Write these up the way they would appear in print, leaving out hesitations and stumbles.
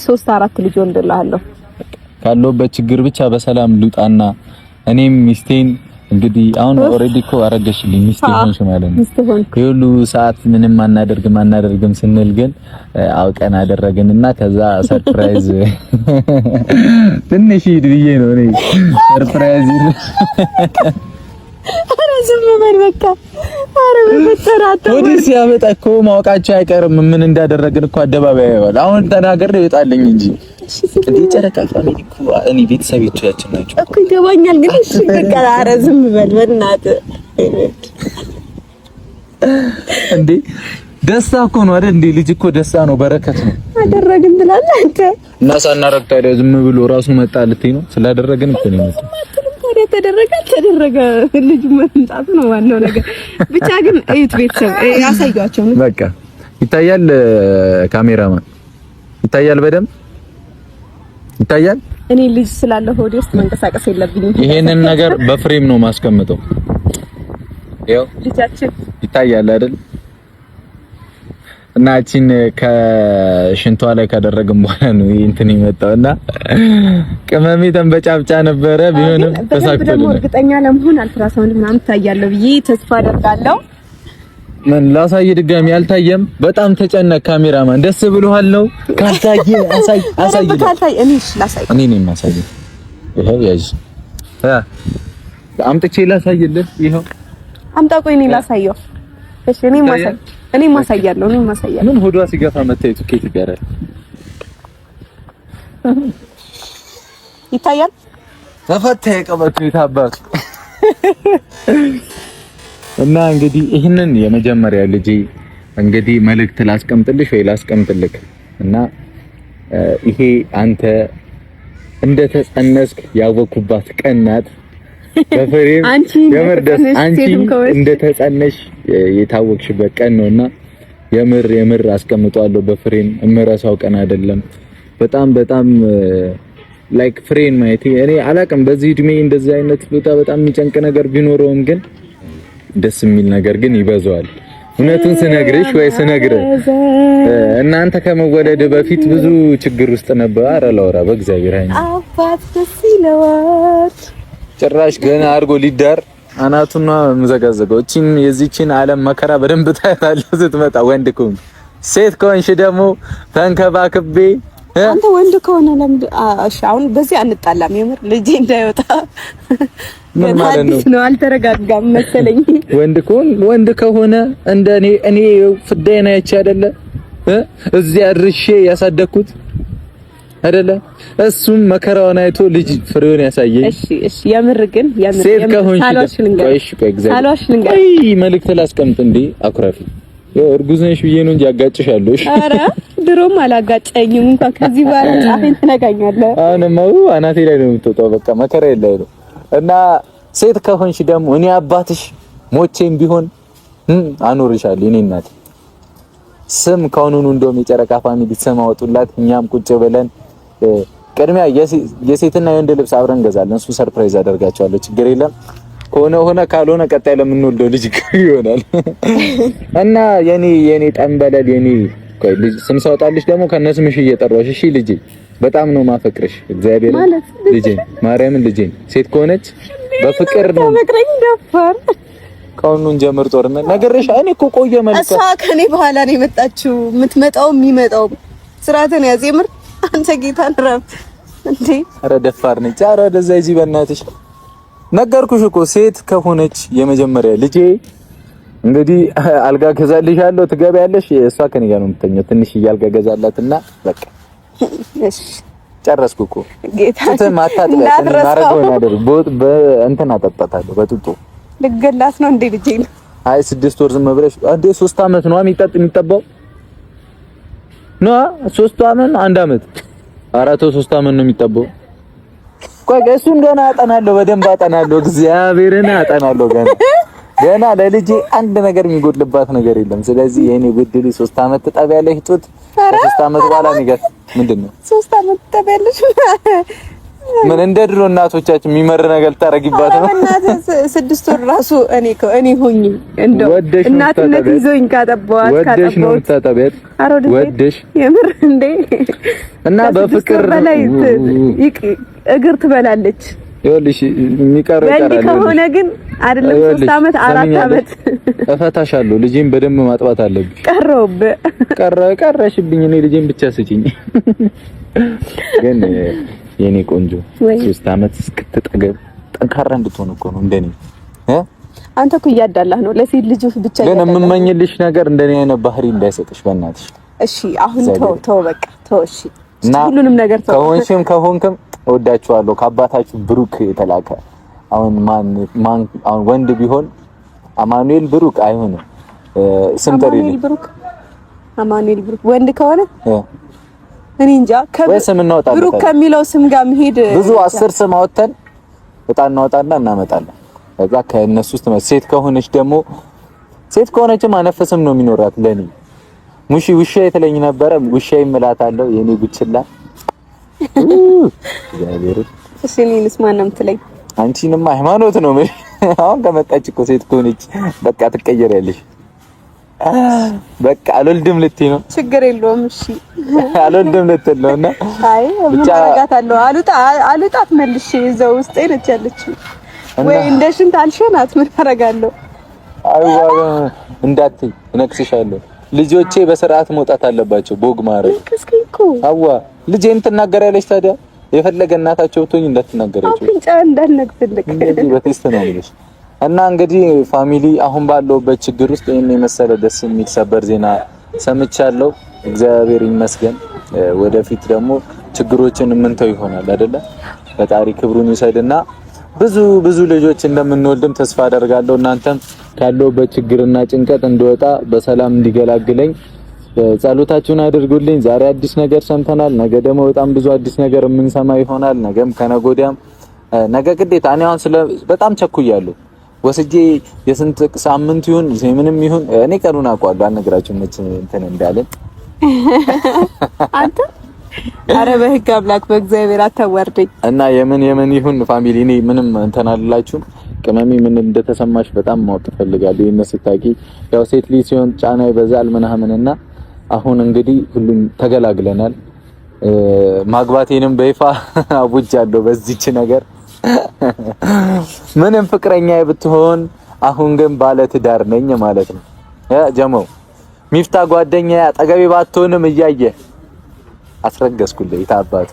3-4 ልጅ ወልድልሃለሁ። ካለሁበት ችግር ብቻ በሰላም ልውጣና እኔም ሚስቴን እንግዲህ አሁን ኦሬዲ እኮ አረገሽልኝ ሚስቴ ሆንሽ ማለት ነው። ሁሉ ሰዓት ምንም አናደርግም ስንል ግን አውቀን አደረግንና ከዛ ሰርፕራይዝ ትንሽ ይድብዬ ነው እኔ ሰርፕራይዝ አረ ዝም በል በቃ። አረ በተራተ ወዲህ ሲያመጣ እኮ ማውቃቸው አይቀርም ምን እንዳደረግን እኮ አደባባይ ያወጣል። አሁን ተናገር ይወጣልኝ እንጂ እንዴ ጨረቃ ፋሚሊ እኮ እኔ ቤተሰቦቻችን ናቸው እኮ ይገባኛል። ግን እሺ በቃ አረ ዝም በል በእናትህ እንዴ ደስታ እኮ ነው አይደል እንዴ? ልጅ እኮ ደስታ ነው፣ በረከት ነው። አደረግን ትላለህ አንተ እና ሳናረግ ታዲያ ዝም ብሎ ራሱ መጣ ልትይ ነው? ስላደረግን እኮ ነው የመጣው። ተደረገ ልጅ መምጣቱ ነው ዋናው ነገር። ብቻ ግን እዩት ቤተሰብ ያሳያቸው ነው። በቃ ይታያል፣ ካሜራማን ይታያል፣ በደንብ ይታያል። እኔ ልጅ ስላለ ሆዴ ውስጥ መንቀሳቀስ የለብኝም። ይሄንን ነገር በፍሬም ነው ማስቀምጠው። ያው ልጃችን ይታያል አይደል? እና እቺን ከሽንቷ ላይ ካደረግን በኋላ ነው እንትን የመጣውና ቅመሜ ተንበጫብጫ ነበረ። ቢሆንም ተሳክቶልኝ ደግሞ እርግጠኛ ለመሆን አልትራሳውንድ ምናምን ታያለው ብዬ ተስፋ አደርጋለሁ። ምን ላሳይ ድጋሚ አልታየም። በጣም ተጨነቅ ካሜራማን። ደስ ብሎሃል ነው? ካልታየ አሳይ ካልታየ እኔሽ ላሳይ። እኔ ነኝ ማሳይ። ይሄው ያዥ አምጥቼ ላሳይልህ። ይሄው አምጣ። ቆይ እኔ ላሳየው። እሺ እኔ ማሳያለሁ። ምን ሆዷ ሲገፋ መታየቱ ከየት ይቀራል? ይታያል። ተፈታ የቀበቱ የታባቱ እና እንግዲህ ይህንን የመጀመሪያ ልጅ እንግዲህ መልእክት ላስቀምጥልህ እና ይሄ አንተ እንደተጸነስክ ያወኩባት ቀን ናት። በፍሬም የመርደስ አንቺ እንደተጸነሽ የታወቅሽበት ቀን ነውና የምር አስቀምጧለሁ በፍሬም እምረሳው ቀን አይደለም። በጣም ላይክ ፍሬን ማየት እኔ አላቅም። በዚህ እድሜ እንደዚህ አይነት ቦታ በጣም የሚጨንቅ ነገር ቢኖረውም ግን ደስ የሚል ነገር ግን ይበዛዋል። እውነቱን ስነግርሽ ወይ ስነግርህ እናንተ ከመወለድ በፊት ብዙ ችግር ውስጥ ነበር። አረ ላውራ በእግዚአብሔር አይኝ አባት ደስ ይለዋል። ጭራሽ ገና አድርጎ ሊዳር አናቱና መዘጋዘገው። እቺን የዚችን ዓለም መከራ በደንብ ታያታለህ ስትመጣ። ወንድ ከሆነ ሴት ከሆንሽ ደግሞ ተንከባክቤ አንተ ወንድ ከሆነ ለምን እሺ፣ አሁን በዚህ አንጣላም። የምር ልጄ እንዳይወጣ ምን ማለት ነው? አልተረጋጋም መሰለኝ። ወንድ ከሆነ እንደኔ እኔ ፍዳይና ያቺ አይደለ እዚህ አድርሼ ያሳደግኩት አይደለ? እሱም መከራውን አይቶ ልጅ ፍሬውን ያሳየኝ። እሺ የምር ግን ሴት ከሆንሽ ሳሏሽ ልንገር መልእክት ላስቀምጥ እንዴ አኩራፊ እርጉዝ ነሽ ብዬ ነው እንጂ አጋጭሻለሁ። እሺ ኧረ ድሮም አላጋጨኝም። እንኳን ከዚህ በኋላ ጫፌን ትነካኛለህ። አሁንማ አናቴ ላይ ነው የምትወጣው። በቃ መከራ የለም። እና ሴት ከሆንሽ ደግሞ እኔ አባትሽ ሞቼም ቢሆን አኖርሻለሁ። እኔ እናት ስም ከሆኑኑ እንደውም የጨረቃ ፋሚሊ ስም አወጡላት። እኛም ቁጭ ብለን ቅድሚያ የሴትና የወንድ ልብስ አብረን እንገዛለን። እሱ ሰርፕራይዝ አደርጋቸዋለሁ። ችግር የለም። ሆነ ካልሆነ ቀጣይ ለምንወልደው ልጅ ይሆናል። እና የኔ ጠንበለል የኔ ልጅ ስም ሳወጣልሽ ደግሞ ከነስምሽ እየጠራሽ እሺ ልጄ በጣም ነው ማፈቅርሽ። እግዚአብሔር ልጄ ማርያምን ልጄ ሴት ከሆነች በፍቅር ነው ማፈቅረኝ ደፋር ከአሁኑን ጀምር ጦርነት ነገርሽ። እኔ እኮ ቆየ መልካም እሷ ከኔ በኋላ ነው የመጣችው። የሚመጣው ስራተን ያዜምር አንተ ጌታን ረብ እንዴ! ኧረ ደፋር ነች። ኧረ ወደዛ ይዚ በእናትሽ ነገርኩሽ እኮ ሴት ከሆነች የመጀመሪያ ልጄ እንግዲህ አልጋ ገዛልሻለሁ ትገቢያለሽ። እሷ ከኔ ጋር ነው የምትተኛው። ትንሽ አልጋ ገዛላትና በቃ እሺ ጨረስኩ እኮ ጌታ ማታጥቢያ ማረገው ነገር እንትን አጠጣታለሁ በጡጦ ልገላት ነው እንዴ ልጄ? አይ 6 ወር ዝም ብለሽ እንዴ 3 አመት ነው የሚጠባው ነው 3 አመት 1 አመት 3 አመት ነው የሚጠባው። ቆይ እሱን ገና አጠናለሁ፣ በደንብ አጠናለሁ። እግዚአብሔርን አጠናለሁ። ገና ለልጄ አንድ ነገር የሚጎድልባት ነገር የለም። ስለዚህ የኔ ጉድሊ 3 አመት ትጠቢያለሽ ጡት 3 አመት በኋላ ንገር ምንድነው 3 አመት ትጠቢያለሽ ምን እንደ ድሮ እናቶቻችን የሚመር ነገር ታረጊባት ነው? እናትህ 6 ወር ራሱ እኔ ሆኜ እንደው እናትነት ይዞኝ ካጠባዋት ወደሽ ነው የምታጠቢያት? ወደሽ የምር እንዴ? እና በፍቅር እግር ትበላለች። ይኸውልሽ የሚቀረው ይቀራል። ወንድ ከሆነ ግን አይደለም 3 አመት 4 አመት እፈታሻለሁ። ልጄን በደንብ ማጥባት አለብኝ። ቀረሽብኝ። እኔ ልጄን ብቻ ስጪኝ። ግን የኔ ቆንጆ 3 አመት እስክትጠገብ ጠንካራ እንድትሆን እኮ ነው እንደኔ አንተ እኮ እያዳላህ ነው ለሴት ልጅ ብቻ። ግን የምመኝልሽ ነገር እንደኔ አይነት ባህሪ እንዳይሰጥሽ በእናትሽ። እሺ አሁን ተው በቃ ተው። እሺ እና ሁሉንም ነገር ተው። ከሆንክም እወዳችኋለሁ። ከአባታችሁ ብሩክ የተላከ አሁን ማን አሁን ወንድ ቢሆን አማኑኤል ብሩክ አይሆንም። ስም ተሪልኝ አማኑኤል ብሩክ ወንድ ከሆነ እኔ እንጃ ብሩክ ከሚለው ስም ጋር መሄድ ብዙ 10 ስም አወጣን በጣም እናወጣና እናመጣለን። ከዛ ከእነሱ ውስጥ ሴት ከሆነች ደግሞ ሴት ከሆነችም አነፈስም ነው የሚኖራት። ለኔ ሙሺ ውሻ የተለኝ ነበረ። ውሻ ይምላታለሁ የኔ ጉችላ እግዚአብሔር። እሺ እኔንስ ማን ነው የምትለኝ? አንቺንማ ሃይማኖት ነው። አሁን ከመጣች እኮ ሴት ከሆነች በቃ ትቀየሪያለሽ። በቃ አልወልድም ልትይ ነው? ችግር የለውም። እሺ አልወልድም ልትል ነውና አይ ምን አደርጋታለሁ? አሉጣት መልሼ እዛው ውስጥ ነች ያለችው ወይ እንደ ሽንት አልሸናት ምን አደርጋለሁ? አይዋ እንዳትይ እነክስሻለሁ። ልጆቼ በስርዓት መውጣት አለባቸው። ቦግ ማረግ አዋ ልጄን ትናገራለች። ታዲያ የፈለገ እናታቸው ብትሆኝ እንዳትናገራቸው አፍንጫ እንዳልነግስልክ እንደዚህ በቴስት ነው የሚልሽ። እና እንግዲህ ፋሚሊ አሁን ባለውበት ችግር ውስጥ ይሄን የመሰለ ደስ የሚል ሰበር ዜና ሰምቻለሁ። እግዚአብሔር ይመስገን። ወደፊት ደግሞ ችግሮችን የምንተው ይሆናል አይደለ? ፈጣሪ ክብሩን ይውሰድና ብዙ ልጆች እንደምንወልድም ተስፋ አደርጋለሁ። እናንተም ካለውበት ችግርና ጭንቀት እንደወጣ በሰላም እንዲገላግለኝ ጸሎታችሁን አድርጉልኝ። ዛሬ አዲስ ነገር ሰምተናል። ነገ ደግሞ በጣም ብዙ አዲስ ነገር የምንሰማ ይሆናል። ነገም ከነጎዲያም ነገ ግዴታ እኔ አሁን በጣም ቸኩያለሁ። ወስጄ የስንት ሳምንት ይሁን ምንም ይሁን እኔ ቀኑን አውቀዋለሁ። አልነግራችሁም መች እንትን እንዳለን አንተ አረ በህግ አምላክ በእግዚአብሔር አታዋርደኝ። እና የምን ይሁን ፋሚሊ እኔ ምንም እንትን አልላችሁም። ቅመሜ ምን እንደተሰማሽ በጣም ማወቅ ፈልጋለሁ። ይሄን ስታቂ ያው ሴት ልጅ ሲሆን ጫና ይበዛል ምናምንና አሁን እንግዲህ ሁሉም ተገላግለናል። ማግባቴንም በይፋ አውጃለሁ በዚህች ነገር ምንም ፍቅረኛ ብትሆን አሁን ግን ባለ ትዳር ነኝ ማለት ነው። ጀመው ሚፍታ ጓደኛ አጠገቤ ባትሆንም እያየ አስረገዝኩልኝ ታባት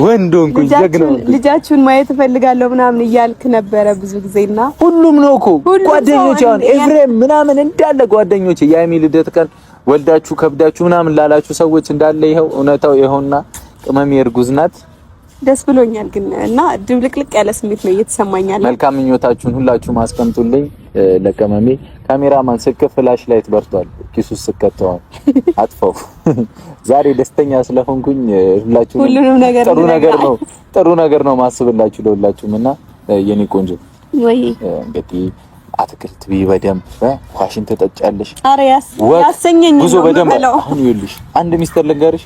ወንዶንኩኝ ጀግናው ልጃችሁን ማየት እፈልጋለሁ ምናምን እያልክ ነበረ ብዙ ጊዜና ሁሉም ነው እኮ ጓደኞቼ አሁን ኤፍሬም ምናምን እንዳለ ጓደኞቼ የአይሚ ልደት ቀን ወልዳችሁ ከብዳችሁ ምናምን ላላችሁ ሰዎች እንዳለ ይሄው እውነታው ይሄውና ቅመሜ እርጉዝ ናት። ደስ ብሎኛል ግን እና ድብልቅልቅ ያለ ስሜት ነው እየተሰማኛል። መልካም ምኞታችሁን ሁላችሁም አስቀምጡልኝ። ለቀመሜ ካሜራማን ስልክ ፍላሽ ላይት በርቷል ኪሱስ ስከተዋል አጥፈው። ዛሬ ደስተኛ ስለሆንኩኝ ሁሉንም ነገር ጥሩ ነገር ነው ማስብላችሁ ለሁላችሁምና የኔ ቆንጆ ወይ እንግዲህ አትክልት ቢበደም ኳሽን ተጠጫለሽ። አረ ያሰኘኝ ጉዞ በደም አሁን ይልሽ አንድ ሚስተር ልንገርሽ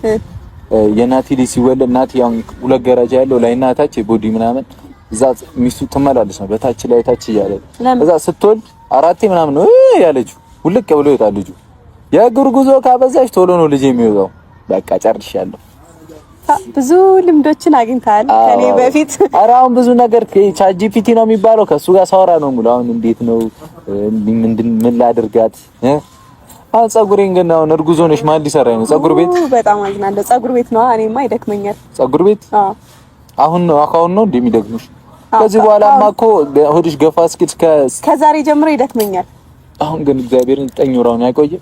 የናቲ ልጅ ሲወለድ ናቲ ያው ሁለት ገራጃ ያለው ላይና ታች ቦዲ ምናምን እዛ ሚስቱ ትመላለስ ነው በታች ላይ ታች እያለ እዛ ስትወልድ አራቴ ምናምን ነው ያለችው ውልቅ ብሎ ይወጣል ልጁ። የእግር ጉዞ ካበዛሽ ቶሎ ነው ልጅ የሚወጣው። በቃ ጨርሻለሁ። ብዙ ልምዶችን አግኝታል ከኔ በፊት። ኧረ አሁን ብዙ ነገር ቻት ጂፒቲ ነው የሚባለው ከሱ ጋር ሳወራ ነው ሙሉ አሁን እንዴት ነው ምን ላድርጋት አሁን ፀጉሬን ግን አሁን እርጉዝ ሆነሽ ማን ሊሰራኝ ነው? ፀጉር ቤት በጣም አዝናለሁ። ፀጉር ቤት ነው እኔማ ይደክመኛል። ፀጉር ቤት አሁን ነው እንደሚደግሙሽ። ከዚህ በኋላማ እኮ ሆድሽ ገፋ እስኪል ከዛሬ ጀምሮ ይደክመኛል። አሁን ግን እግዚአብሔርን 9 ወር አሁን ያቆየ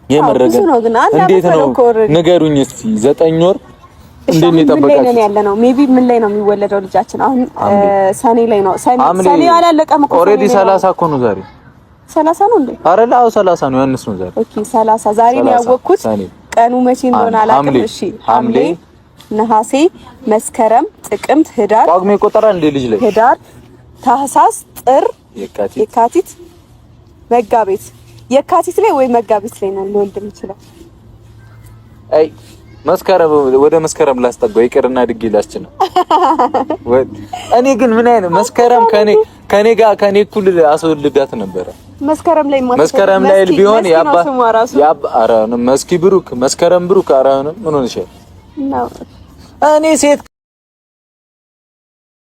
የመረገ እንዴት ነው ንገሩኝ እስቲ 9 ወር እንዴት ነው ተጠበቃችሁ? ምን ላይ ያለ ነው ሜቢ ምን ላይ ነው የሚወለደው ልጃችን? አሁን ሰኔ ላይ ነው። ሰኔ አላለቀም እኮ ኦሬዲ 30 እኮ ነው ዛሬ 30 ነው እንዴ? አረ ላው 30 ነው ያንስ ነው ዛሬ። ኦኬ 30 ዛሬ ነው ያወቅኩት። ቀኑ መቼ እንደሆነ አላውቅም። እሺ ሐምሌ፣ ነሐሴ፣ መስከረም፣ ጥቅምት፣ ህዳር ጳጉሜ ቆጠራ እንደ ልጅ ላይ ህዳር፣ ታህሳስ፣ ጥር፣ የካቲት፣ መጋቢት። የካቲት ላይ ወይ መጋቢት ላይ ነው ልወልድ የምችለው። አይ ወደ መስከረም ላስጠጋው ይቅርና ድጌ ላስችል ነው። እኔ ግን ምን አይነት መስከረም ከኔ እኩል አስወልዳት ነበረ። መስከረም ላይ ቢሆን መስኪ ብሩክ መስከረም ብሩክ ምን ሆነሻል? እኔ ሴት